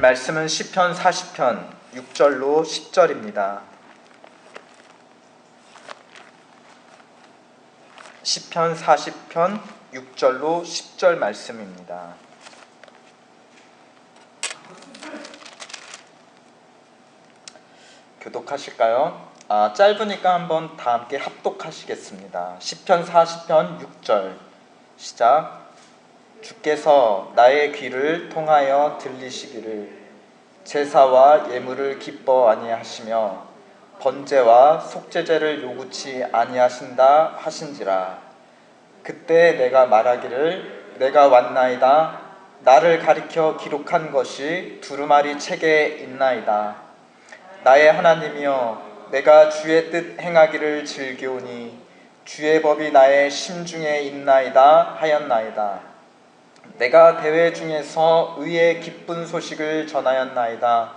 말씀은 시편 40편 6절로 10절입니다. 시편 40편 6절로 10절 말씀입니다. 교독하실까요? 짧으니까 한번 다 함께 합독하시겠습니다. 시편 40편 6절 시작. 주께서 나의 귀를 통하여 들리시기를 제사와 예물을 기뻐 아니하시며 번제와 속죄제를 요구치 아니하신다 하신지라. 그때 내가 말하기를 내가 왔나이다. 나를 가리켜 기록한 것이 두루마리 책에 있나이다. 나의 하나님이여, 내가 주의 뜻 행하기를 즐기오니 주의 법이 나의 심중에 있나이다 하였나이다. 내가 대회 중에서 의의 기쁜 소식을 전하였나이다.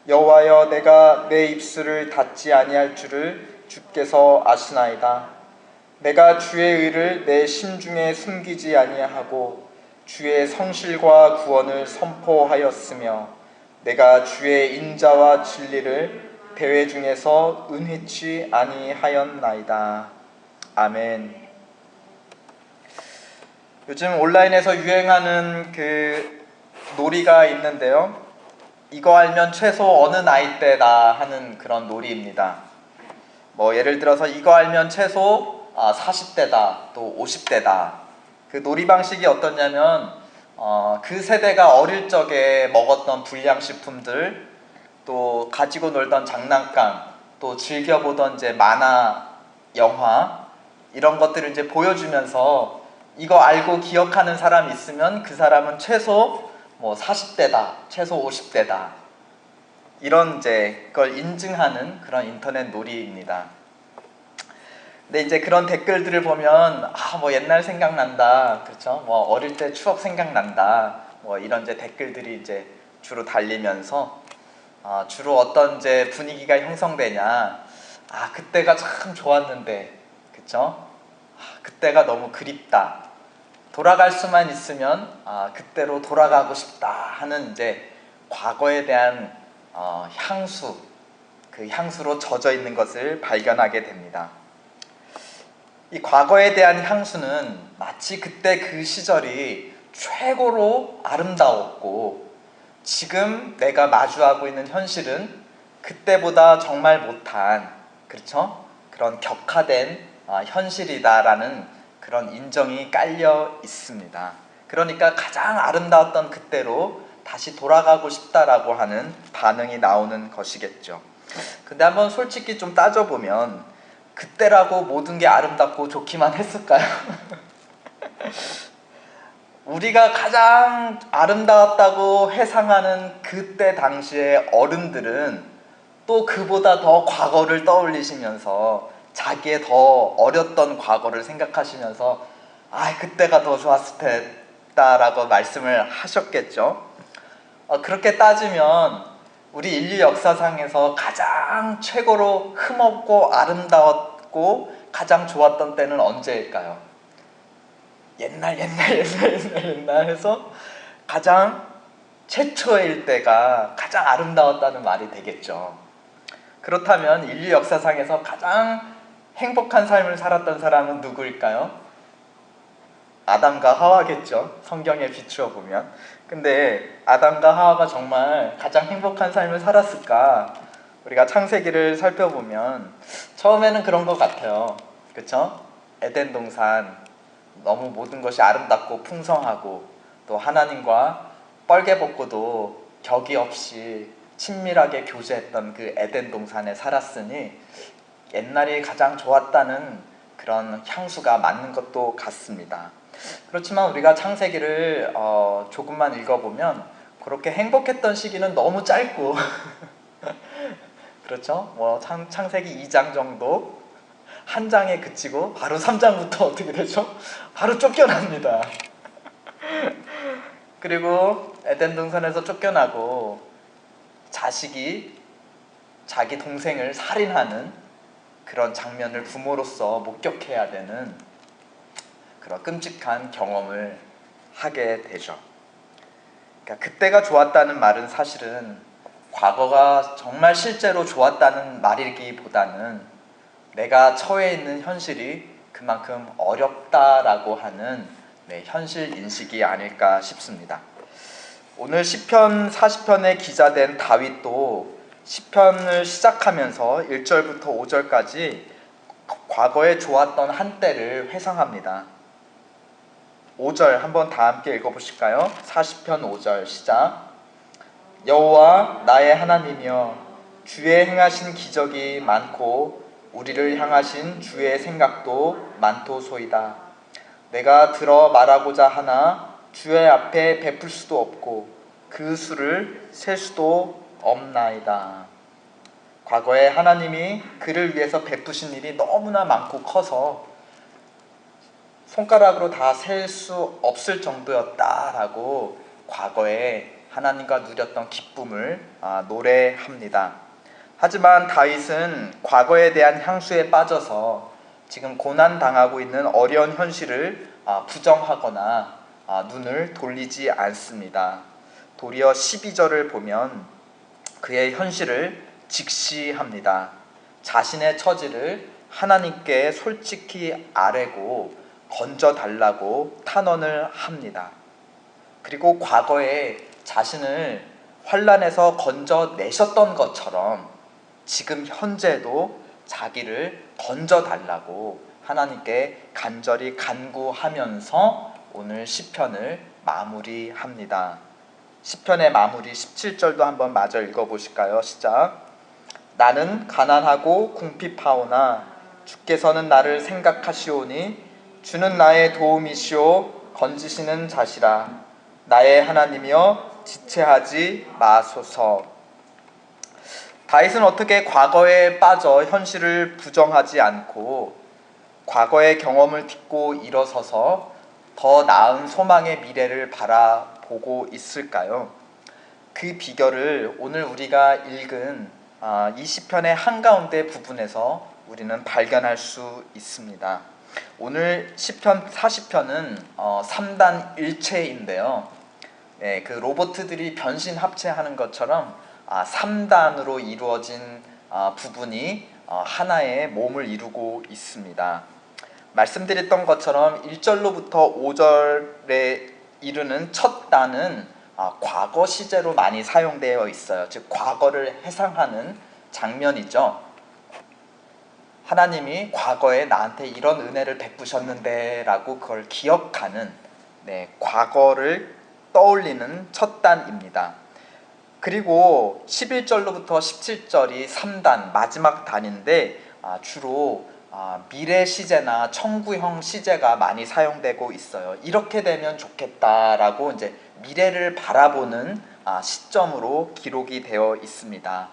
여호와여, 내가 내 입술을 닫지 아니할 줄을 주께서 아시나이다. 내가 주의 의를 내 심중에 숨기지 아니하고 주의 성실과 구원을 선포하였으며 내가 주의 인자와 진리를 대회 중에서 은혜치 아니하였나이다. 아멘. 요즘 온라인에서 유행하는 그 놀이가 있는데요, 이거 알면 최소 어느 나이대다 하는 그런 놀이입니다. 예를 들어서 이거 알면 최소 40대다 또 50대다. 그 놀이 방식이 어떠냐면 그 세대가 어릴 적에 먹었던 불량식품들, 또 가지고 놀던 장난감, 또 즐겨보던 이제 만화, 영화, 이런 것들을 이제 보여주면서 이거 알고 기억하는 사람이 있으면 그 사람은 최소 40대다, 최소 50대다. 이런 이제 그걸 인증하는 그런 인터넷 놀이입니다. 근데 이제 그런 댓글들을 보면 옛날 생각난다, 그렇죠? 어릴 때 추억 생각난다. 이런 이제 댓글들이 이제 주로 달리면서 주로 어떤 이제 분위기가 형성되냐? 그때가 참 좋았는데, 그렇죠? 그때가 너무 그립다. 돌아갈 수만 있으면 그때로 돌아가고 싶다 하는 이제 과거에 대한 향수, 그 향수로 젖어 있는 것을 발견하게 됩니다. 이 과거에 대한 향수는 마치 그때 그 시절이 최고로 아름다웠고, 지금 내가 마주하고 있는 현실은 그때보다 정말 못한, 그렇죠? 그런 격화된 현실이다라는 그런 인정이 깔려 있습니다. 그러니까 가장 아름다웠던 그때로 다시 돌아가고 싶다라고 하는 반응이 나오는 것이겠죠. 근데 한번 솔직히 좀 따져보면 그때라고 모든 게 아름답고 좋기만 했을까요? 우리가 가장 아름다웠다고 회상하는 그때 당시의 어른들은 또 그보다 더 과거를 떠올리시면서 자기의 더 어렸던 과거를 생각하시면서 그때가 더 좋았을 테다라고 말씀을 하셨겠죠. 그렇게 따지면 우리 인류 역사상에서 가장 최고로 흠없고 아름다웠고 가장 좋았던 때는 언제일까요? 옛날 해서 가장 최초일 때가 가장 아름다웠다는 말이 되겠죠. 그렇다면 인류 역사상에서 가장 행복한 삶을 살았던 사람은 누구일까요? 아담과 하와겠죠. 성경에 비추어 보면. 근데 아담과 하와가 정말 가장 행복한 삶을 살았을까? 우리가 창세기를 살펴보면 처음에는 그런 것 같아요. 그렇죠? 에덴 동산, 너무 모든 것이 아름답고 풍성하고 또 하나님과 뻘개 벗고도 격이 없이 친밀하게 교제했던 그 에덴 동산에 살았으니 옛날이 가장 좋았다는 그런 향수가 맞는 것도 같습니다. 그렇지만 우리가 창세기를 조금만 읽어보면 그렇게 행복했던 시기는 너무 짧고 그렇죠? 창세기 2장 정도 한 장에 그치고 바로 3장부터 어떻게 되죠? 바로 쫓겨납니다. 그리고 에덴 동산에서 쫓겨나고 자식이 자기 동생을 살인하는 그런 장면을 부모로서 목격해야 되는 그런 끔찍한 경험을 하게 되죠. 그러니까 그때가 좋았다는 말은 사실은 과거가 정말 실제로 좋았다는 말이기보다는 내가 처해 있는 현실이 그만큼 어렵다라고 하는 현실 인식이 아닐까 싶습니다. 오늘 시편 40편에 기자된 다윗도 시편을 시작하면서 1절부터 5절까지 과거에 좋았던 한때를 회상합니다. 5절 한번 다 함께 읽어보실까요? 40편 5절 시작. 여호와 나의 하나님이여, 주의 행하신 기적이 많고 우리를 향하신 주의 생각도 많도소이다. 내가 들어 말하고자 하나 주의 앞에 베풀 수도 없고 그 수를 셀 수도 없나이다. 과거에 하나님이 그를 위해서 베푸신 일이 너무나 많고 커서 손가락으로 다 셀 수 없을 정도였다라고 과거에 하나님과 누렸던 기쁨을 노래합니다. 하지만 다윗은 과거에 대한 향수에 빠져서 지금 고난당하고 있는 어려운 현실을 부정하거나 눈을 돌리지 않습니다. 도리어 12절을 보면 그의 현실을 직시합니다. 자신의 처지를 하나님께 솔직히 아뢰고 건져달라고 탄원을 합니다. 그리고 과거에 자신을 환난에서 건져내셨던 것처럼 지금 현재도 자기를 건져달라고 하나님께 간절히 간구하면서 오늘 시편을 마무리합니다. 시편의 마무리 17절도 한번 마저 읽어보실까요? 시작. 나는 가난하고 궁핍하오나 주께서는 나를 생각하시오니 주는 나의 도움이시오 건지시는 자시라. 나의 하나님이여 지체하지 마소서. 다윗은 어떻게 과거에 빠져 현실을 부정하지 않고 과거의 경험을 딛고 일어서서 더 나은 소망의 미래를 바라보고 있을까요? 그 비결을 오늘 우리가 읽은 이 시편의 한가운데 부분에서 우리는 발견할 수 있습니다. 오늘 시편 40편은 3단 일체인데요. 그 로봇들이 변신 합체하는 것처럼 3단으로 이루어진 부분이 하나의 몸을 이루고 있습니다. 말씀드렸던 것처럼 1절로부터 5절에 이르는 첫 단은 과거 시제로 많이 사용되어 있어요. 즉 과거를 해상하는 장면이죠. 하나님이 과거에 나한테 이런 은혜를 베푸셨는데 라고 그걸 기억하는 과거를 떠올리는 첫 단입니다. 그리고 11절로부터 17절이 3단 마지막 단인데 주로 미래 시제나 청구형 시제가 많이 사용되고 있어요. 이렇게 되면 좋겠다라고 이제 미래를 바라보는 시점으로 기록이 되어 있습니다.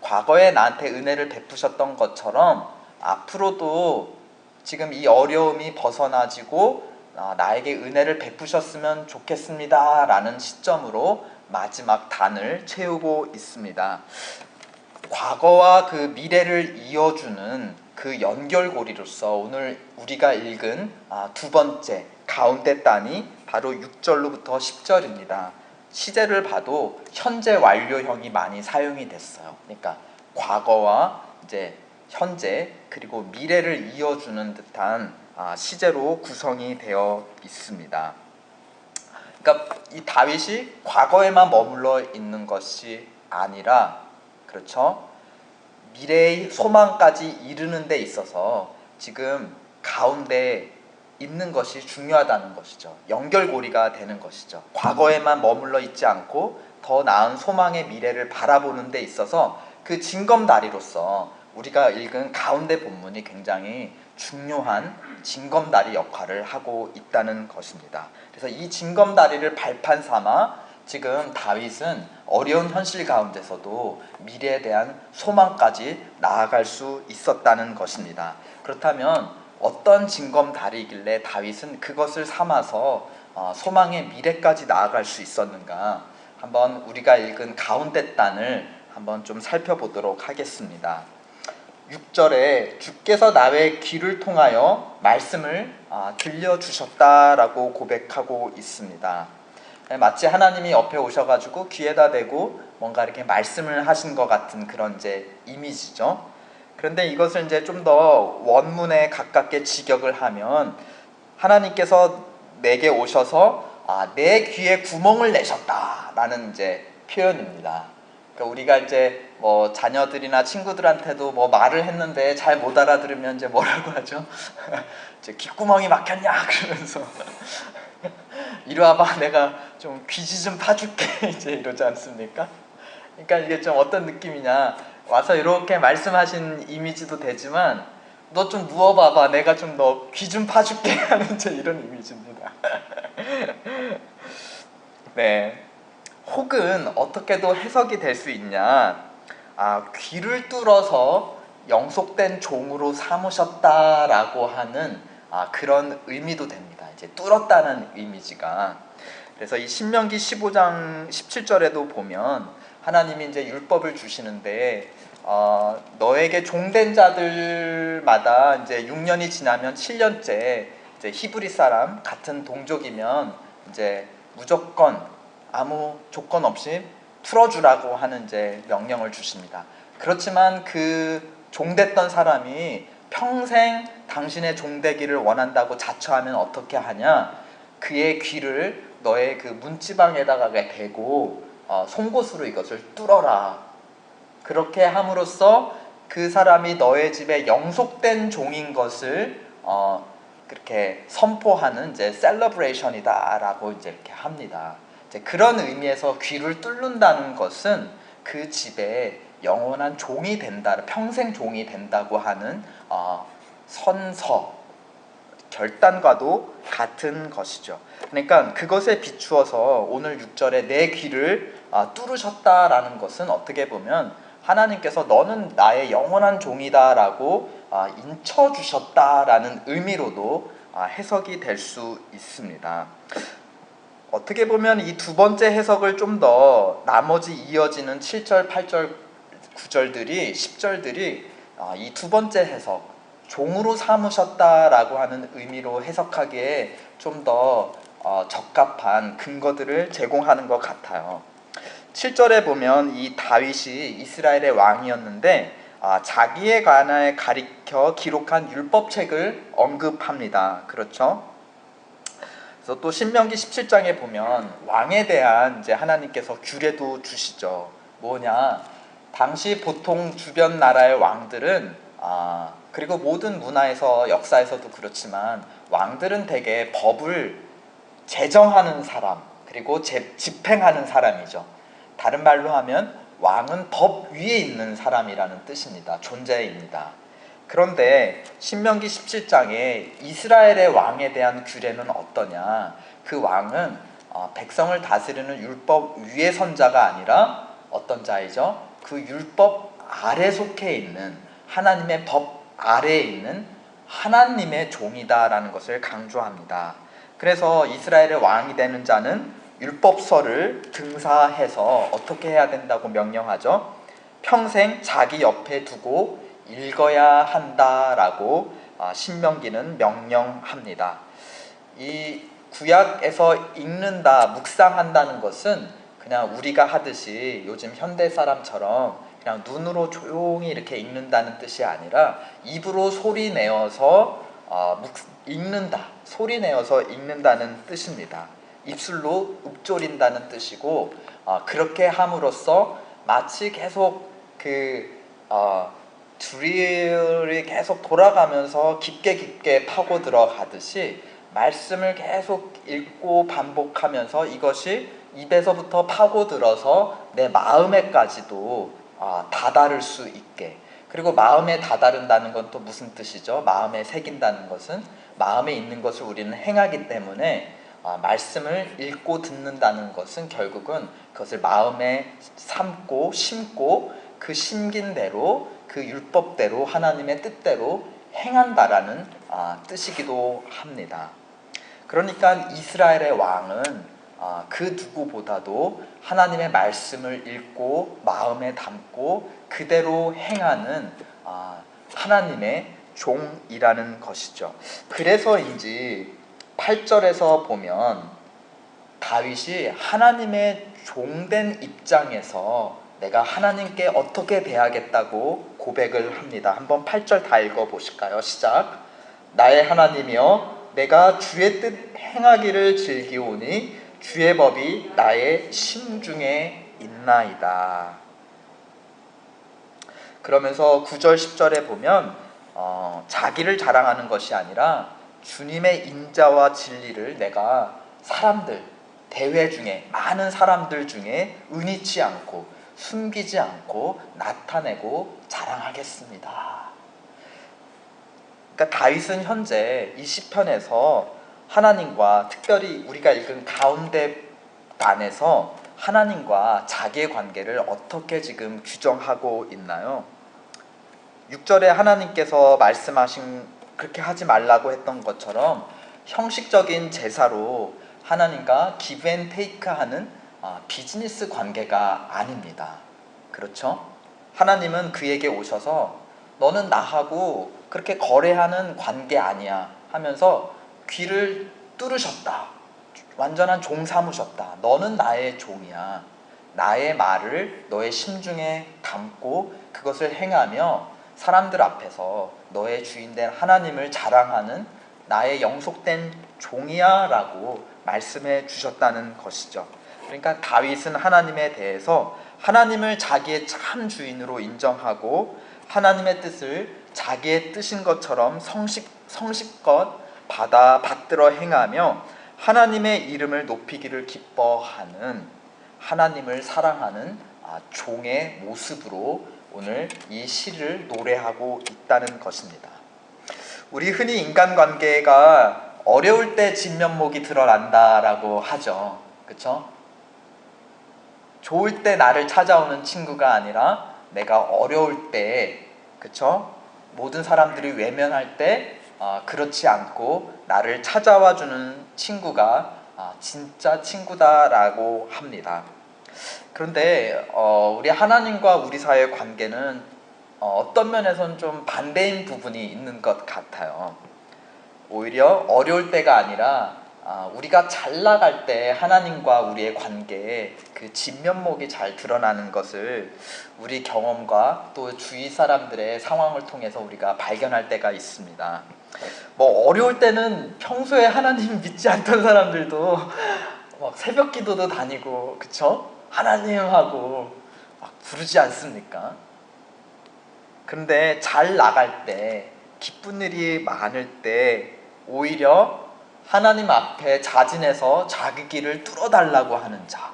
과거에 나한테 은혜를 베푸셨던 것처럼 앞으로도 지금 이 어려움이 벗어나지고 나에게 은혜를 베푸셨으면 좋겠습니다 라는 시점으로 마지막 단을 채우고 있습니다. 과거와 그 미래를 이어주는 그 연결고리로서 오늘 우리가 읽은 두 번째 가운데 단이 바로 6절로부터 10절입니다. 시제를 봐도 현재 완료형이 많이 사용이 됐어요. 그러니까 과거와 이제 현재 그리고 미래를 이어주는 듯한 시제로 구성이 되어 있습니다. 그러니까 이 다윗이 과거에만 머물러 있는 것이 아니라 그렇죠? 미래의 소망까지 이르는 데 있어서 지금 가운데 있는 것이 중요하다는 것이죠. 연결고리가 되는 것이죠. 과거에만 머물러 있지 않고 더 나은 소망의 미래를 바라보는 데 있어서 그 징검다리로서 우리가 읽은 가운데 본문이 굉장히 중요한 징검다리 역할을 하고 있다는 것입니다. 그래서 이 징검다리를 발판 삼아 지금 다윗은 어려운 현실 가운데서도 미래에 대한 소망까지 나아갈 수 있었다는 것입니다. 그렇다면 어떤 징검다리이길래 다윗은 그것을 삼아서 소망의 미래까지 나아갈 수 있었는가? 한번 우리가 읽은 가운데 단을 한번 좀 살펴보도록 하겠습니다. 6절에 주께서 나의 귀를 통하여 말씀을 들려주셨다라고 고백하고 있습니다. 마치 하나님이 옆에 오셔가지고 귀에다 대고 뭔가 이렇게 말씀을 하신 것 같은 그런 이제 이미지죠. 그런데 이것을 이제 좀 더 원문에 가깝게 직역을 하면 하나님께서 내게 오셔서 내 귀에 구멍을 내셨다라는 이제 표현입니다. 그러니까 우리가 이제 뭐 자녀들이나 친구들한테도 뭐 말을 했는데 잘 못 알아들으면 이제 뭐라고 하죠? 이제 귓구멍이 막혔냐 그러면서 이리 와봐 내가 좀 귀지 좀 파줄게 이제 이러지 않습니까? 그러니까 이게 좀 어떤 느낌이냐, 와서 이렇게 말씀하신 이미지도 되지만 너 좀 누워봐봐 내가 좀 너 귀 좀 파줄게 하는 이제 이런 이미지입니다. 네. 혹은 어떻게도 해석이 될 수 있냐, 귀를 뚫어서 영속된 종으로 삼으셨다라고 하는 그런 의미도 됩니다. 이제 뚫었다는 이미지가. 그래서 이 신명기 15장 17절에도 보면 하나님이 이제 율법을 주시는데 너에게 종된 자들마다 이제 6년이 지나면 7년째 이제 히브리 사람 같은 동족이면 이제 무조건 아무 조건 없이 풀어주라고 하는 이제 명령을 주십니다. 그렇지만 그 종됐던 사람이 평생 당신의 종되기를 원한다고 자처하면 어떻게 하냐? 그의 귀를 너의 그 문지방에다가 대고 송곳으로 이것을 뚫어라. 그렇게 함으로써 그 사람이 너의 집에 영속된 종인 것을 그렇게 선포하는 이제 셀러브레이션이다라고 이제 이렇게 합니다. 이제 그런 의미에서 귀를 뚫는다는 것은 그 집에 영원한 종이 된다, 평생 종이 된다고 하는 선서, 결단과도 같은 것이죠. 그러니까 그것에 비추어서 오늘 6절에 내 귀를 뚫으셨다라는 것은 어떻게 보면 하나님께서 너는 나의 영원한 종이다라고 인쳐주셨다라는 의미로도 해석이 될 수 있습니다. 어떻게 보면 이 두 번째 해석을 좀 더 나머지 이어지는 7절, 8절, 9절들이 10절들이 이 두 번째 해석, 종으로 삼으셨다라고 하는 의미로 해석하기에 좀 더 적합한 근거들을 제공하는 것 같아요. 7절에 보면 이 다윗이 이스라엘의 왕이었는데 자기에 관하여 가리켜 기록한 율법책을 언급합니다. 그렇죠? 그래서 또 신명기 17장에 보면 왕에 대한 이제 하나님께서 규례도 주시죠. 뭐냐? 당시 보통 주변 나라의 왕들은 그리고 모든 문화에서 역사에서도 그렇지만 왕들은 대개 법을 제정하는 사람 그리고 집행하는 사람이죠. 다른 말로 하면 왕은 법 위에 있는 사람이라는 뜻입니다. 존재입니다. 그런데 신명기 17장에 이스라엘의 왕에 대한 규례는 어떠냐? 그 왕은 백성을 다스리는 율법 위의 선자가 아니라 어떤 자이죠? 그 율법 아래 속해 있는 하나님의 법 아래에 있는 하나님의 종이다라는 것을 강조합니다. 그래서 이스라엘의 왕이 되는 자는 율법서를 등사해서 어떻게 해야 된다고 명령하죠? 평생 자기 옆에 두고 읽어야 한다라고 신명기는 명령합니다. 이 구약에서 읽는다, 묵상한다는 것은 그냥 우리가 하듯이 요즘 현대 사람처럼 그냥 눈으로 조용히 이렇게 읽는다는 뜻이 아니라 입으로 소리 내어서 읽는다, 소리 내어서 읽는다는 뜻입니다. 입술로 읊조린다는 뜻이고 그렇게 함으로써 마치 계속 드릴이 계속 돌아가면서 깊게 파고 들어가듯이 말씀을 계속 읽고 반복하면서 이것이 입에서부터 파고들어서 내 마음에까지도 다다를 수 있게, 그리고 마음에 다다른다는 건 또 무슨 뜻이죠? 마음에 새긴다는 것은 마음에 있는 것을 우리는 행하기 때문에 말씀을 읽고 듣는다는 것은 결국은 그것을 마음에 삼고 심고 그 심긴 대로 그 율법대로 하나님의 뜻대로 행한다라는 뜻이기도 합니다. 그러니까 이스라엘의 왕은 그 누구보다도 하나님의 말씀을 읽고 마음에 담고 그대로 행하는 하나님의 종이라는 것이죠. 그래서인지 8절에서 보면 다윗이 하나님의 종된 입장에서 내가 하나님께 어떻게 대하겠다고 고백을 합니다. 한번 8절 다 읽어보실까요? 시작. 나의 하나님이여 내가 주의 뜻 행하기를 즐기오니 주의 법이 나의 심중에 있나이다. 그러면서 9절 10절에 보면 자기를 자랑하는 것이 아니라 주님의 인자와 진리를 내가 사람들, 대회 중에 많은 사람들 중에 은이치 않고 숨기지 않고 나타내고 자랑하겠습니다. 그러니까 다윗은 현재 이 시편에서 하나님과, 특별히 우리가 읽은 가운데 단에서 하나님과 자기의 관계를 어떻게 지금 규정하고 있나요? 6절에 하나님께서 말씀하신 그렇게 하지 말라고 했던 것처럼 형식적인 제사로 하나님과 기브 앤 테이크 하는 비즈니스 관계가 아닙니다. 그렇죠? 하나님은 그에게 오셔서 너는 나하고 그렇게 거래하는 관계 아니야 하면서 귀를 뚫으셨다. 완전한 종 삼으셨다. 너는 나의 종이야. 나의 말을 너의 심중에 담고 그것을 행하며 사람들 앞에서 너의 주인된 하나님을 자랑하는 나의 영속된 종이야 라고 말씀해 주셨다는 것이죠. 그러니까 다윗은 하나님에 대해서 하나님을 자기의 참 주인으로 인정하고 하나님의 뜻을 자기의 뜻인 것처럼 성실껏 받들어 행하며 하나님의 이름을 높이기를 기뻐하는, 하나님을 사랑하는 종의 모습으로 오늘 이 시를 노래하고 있다는 것입니다. 우리 흔히 인간관계가 어려울 때 진면목이 드러난다라고 하죠. 그렇죠? 좋을 때 나를 찾아오는 친구가 아니라 내가 어려울 때, 그렇죠? 모든 사람들이 외면할 때 그렇지 않고 나를 찾아와 주는 친구가 진짜 친구다라고 합니다. 그런데 우리 하나님과 우리 사이의 관계는 어떤 면에서는 좀 반대인 부분이 있는 것 같아요. 오히려 어려울 때가 아니라 우리가 잘 나갈 때 하나님과 우리의 관계에 그 진면목이 잘 드러나는 것을 우리 경험과 또 주위 사람들의 상황을 통해서 우리가 발견할 때가 있습니다. 뭐 어려울 때는 평소에 하나님 믿지 않던 사람들도 막 새벽 기도도 다니고, 그쵸? 하나님 하고 막 부르지 않습니까? 그런데 잘 나갈 때, 기쁜 일이 많을 때 오히려 하나님 앞에 자진해서 자기 길을 뚫어달라고 하는 자,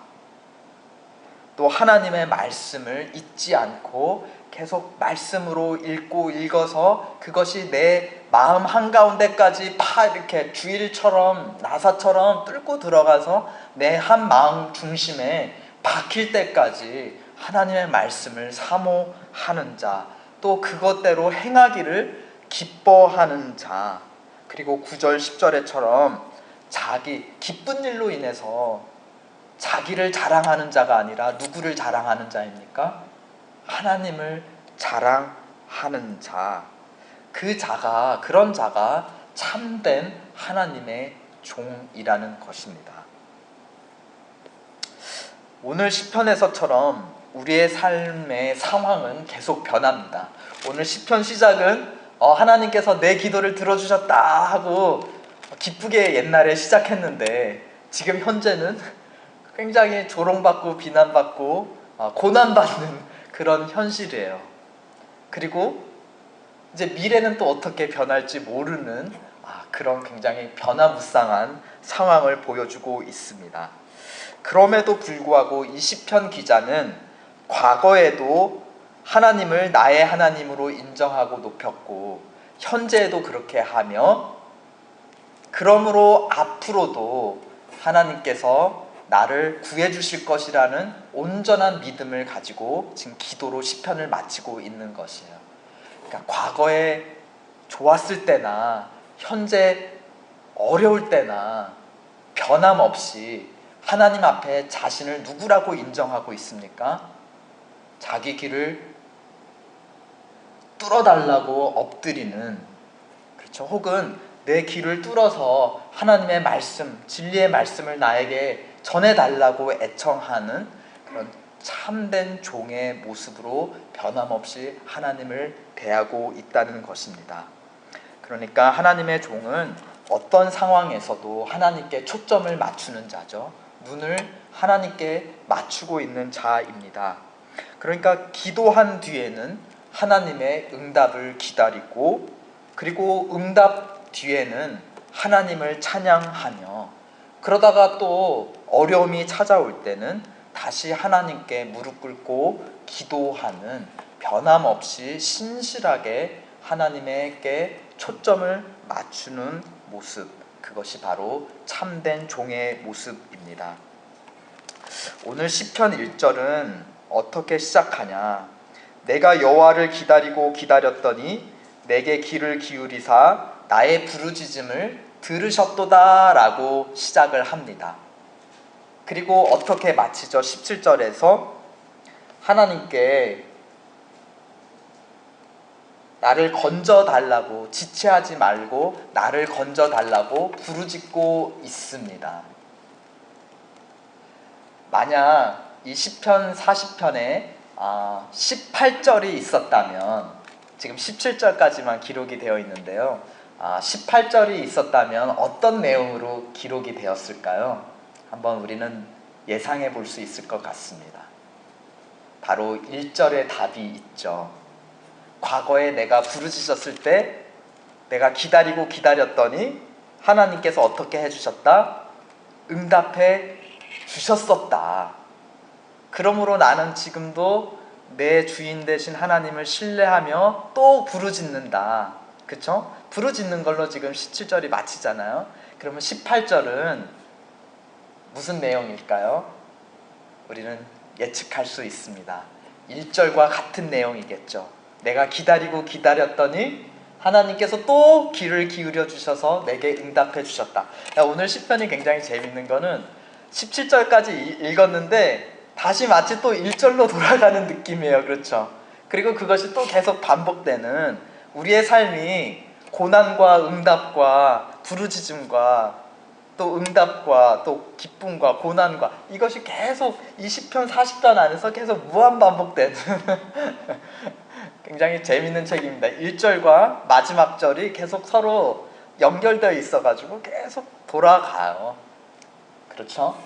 또 하나님의 말씀을 잊지 않고 계속 말씀으로 읽어서 그것이 내 마음 한가운데까지 이렇게 주일처럼 나사처럼 뚫고 들어가서 내 한 마음 중심에 박힐 때까지 하나님의 말씀을 사모하는 자, 또 그것대로 행하기를 기뻐하는 자, 그리고 9절 10절에처럼 자기 기쁜 일로 인해서 자기를 자랑하는 자가 아니라 누구를 자랑하는 자입니까? 하나님을 자랑하는 자. 그런 자가 참된 하나님의 종이라는 것입니다. 오늘 시편에서처럼 우리의 삶의 상황은 계속 변합니다. 오늘 시편 시작은 하나님께서 내 기도를 들어주셨다 하고 기쁘게 옛날에 시작했는데, 지금 현재는 굉장히 조롱받고 비난받고 고난받는 그런 현실이에요. 그리고 이제 미래는 또 어떻게 변할지 모르는 그런 굉장히 변화무쌍한 상황을 보여주고 있습니다. 그럼에도 불구하고 이 시편 기자는 과거에도 하나님을 나의 하나님으로 인정하고 높였고 현재에도 그렇게 하며, 그러므로 앞으로도 하나님께서 나를 구해 주실 것이라는 온전한 믿음을 가지고 지금 기도로 시편을 마치고 있는 것이에요. 그러니까 과거에 좋았을 때나 현재 어려울 때나 변함없이 하나님 앞에 자신을 누구라고 인정하고 있습니까? 자기 길을 뚫어달라고 엎드리는, 혹은 내 길을 뚫어서 하나님의 말씀, 진리의 말씀을 나에게 전해달라고 애청하는 그런 참된 종의 모습으로 변함없이 하나님을 대하고 있다는 것입니다. 그러니까 하나님의 종은 어떤 상황에서도 하나님께 초점을 맞추는 자죠. 눈을 하나님께 맞추고 있는 자입니다. 그러니까 기도한 뒤에는 하나님의 응답을 기다리고, 그리고 응답 뒤에는 하나님을 찬양하며, 그러다가 또 어려움이 찾아올 때는 다시 하나님께 무릎 꿇고 기도하는, 변함없이 신실하게 하나님에게 초점을 맞추는 모습, 그것이 바로 참된 종의 모습입니다. 오늘 시편 1절은 어떻게 시작하냐? 내가 여호와를 기다리고 기다렸더니 내게 귀를 기울이사 나의 부르짖음을 들으셨도다 라고 시작을 합니다. 그리고 어떻게 마치죠? 17절에서 하나님께 나를 건져달라고, 지체하지 말고 나를 건져달라고 부르짖고 있습니다. 만약 이 시편 40편에 18절이 있었다면, 지금 17절까지만 기록이 되어 있는데요, 18절이 있었다면 어떤 내용으로 기록이 되었을까요? 한번 우리는 예상해 볼 수 있을 것 같습니다. 바로 1절의 답이 있죠. 과거에 내가 부르짖었을 때 내가 기다리고 기다렸더니 하나님께서 어떻게 해주셨다? 응답해 주셨었다. 그러므로 나는 지금도 내 주인 되신 하나님을 신뢰하며 또 부르짖는다. 그쵸? 부르짖는 걸로 지금 17절이 마치잖아요. 그러면 18절은 무슨 내용일까요? 우리는 예측할 수 있습니다. 1절과 같은 내용이겠죠. 내가 기다리고 기다렸더니 하나님께서 또 귀를 기울여 주셔서 내게 응답해 주셨다. 오늘 시편이 굉장히 재밌는 거는 17절까지 읽었는데 다시 마치 또 1절로 돌아가는 느낌이에요. 그렇죠? 그리고 그것이 또 계속 반복되는, 우리의 삶이 고난과 응답과 부르짖음과 또 응답과 또 기쁨과 고난과, 이것이 계속 이 시편 40편 안에서 계속 무한 반복되는 굉장히 재밌는 책입니다. 1절과 마지막 절이 계속 서로 연결되어 있어가지고 계속 돌아가요. 그렇죠?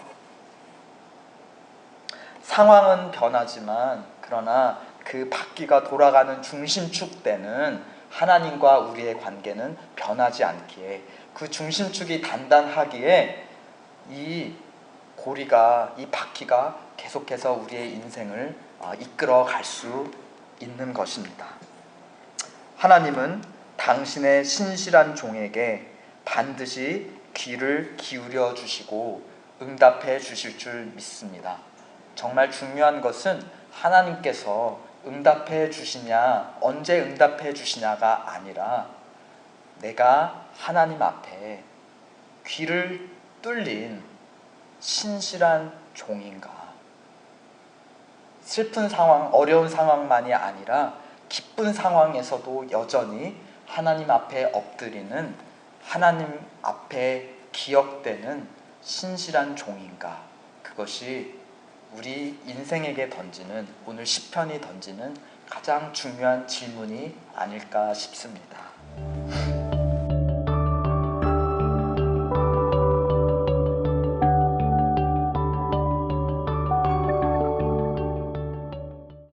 상황은 변하지만 그러나 그 바퀴가 돌아가는 중심축대는, 하나님과 우리의 관계는 변하지 않기에, 그 중심축이 단단하기에 이 고리가, 이 바퀴가 계속해서 우리의 인생을 이끌어 갈 수 있는 것입니다. 하나님은 당신의 신실한 종에게 반드시 귀를 기울여 주시고 응답해 주실 줄 믿습니다. 정말 중요한 것은 하나님께서 응답해 주시냐, 언제 응답해 주시냐가 아니라 내가 하나님 앞에 귀를 뚫린 신실한 종인가. 슬픈 상황, 어려운 상황만이 아니라 기쁜 상황에서도 여전히 하나님 앞에 엎드리는, 하나님 앞에 기억되는 신실한 종인가. 그것이 우리 인생에게 던지는, 오늘 시편이 던지는 가장 중요한 질문이 아닐까 싶습니다.